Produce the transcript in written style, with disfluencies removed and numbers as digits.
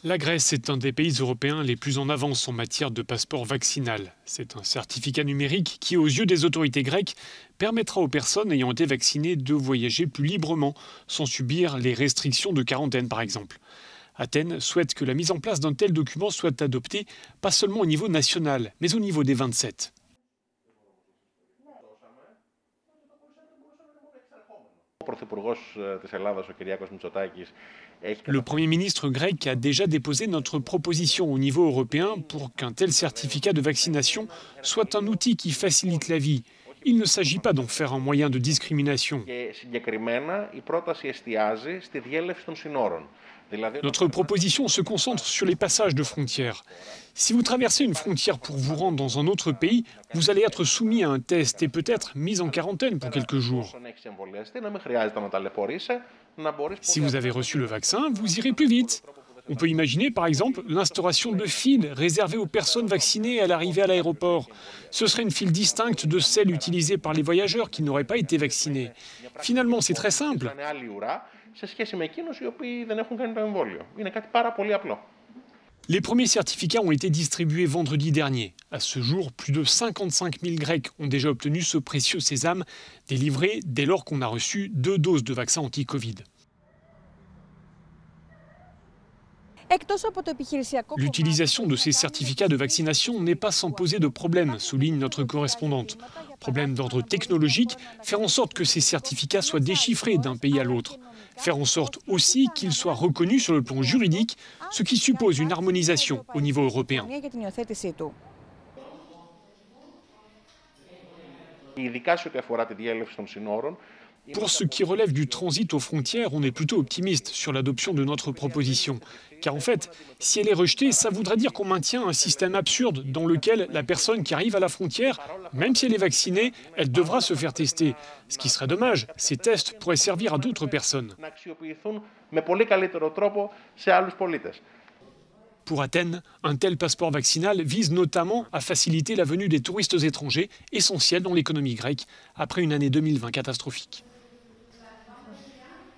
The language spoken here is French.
La Grèce est un des pays européens les plus en avance en matière de passeport vaccinal. C'est un certificat numérique qui, aux yeux des autorités grecques, permettra aux personnes ayant été vaccinées de voyager plus librement, sans subir les restrictions de quarantaine par exemple. Athènes souhaite que la mise en place d'un tel document soit adoptée pas seulement au niveau national, mais au niveau des 27. Le Premier ministre grec a déjà déposé notre proposition au niveau européen pour qu'un tel certificat de vaccination soit un outil qui facilite la vie. Il ne s'agit pas d'en faire un moyen de discrimination. Notre proposition se concentre sur les passages de frontières. Si vous traversez une frontière pour vous rendre dans un autre pays, vous allez être soumis à un test et peut-être mis en quarantaine pour quelques jours. Si vous avez reçu le vaccin, vous irez plus vite. On peut imaginer par exemple l'instauration de files réservées aux personnes vaccinées à l'arrivée à l'aéroport. Ce serait une file distincte de celle utilisée par les voyageurs qui n'auraient pas été vaccinés. Finalement, c'est très simple. Les premiers certificats ont été distribués vendredi dernier. À ce jour, plus de 55 000 Grecs ont déjà obtenu ce précieux sésame, délivré dès lors qu'on a reçu 2 doses de vaccin anti-Covid. L'utilisation de ces certificats de vaccination n'est pas sans poser de problème, souligne notre correspondante. Problème d'ordre technologique, faire en sorte que ces certificats soient déchiffrés d'un pays à l'autre. Faire en sorte aussi qu'ils soient reconnus sur le plan juridique, ce qui suppose une harmonisation au niveau européen. Pour ce qui relève du transit aux frontières, on est plutôt optimiste sur l'adoption de notre proposition. Car en fait, si elle est rejetée, ça voudrait dire qu'on maintient un système absurde dans lequel la personne qui arrive à la frontière, même si elle est vaccinée, elle devra se faire tester. Ce qui serait dommage, ces tests pourraient servir à d'autres personnes. Pour Athènes, un tel passeport vaccinal vise notamment à faciliter la venue des touristes étrangers, essentiels dans l'économie grecque, après une année 2020 catastrophique.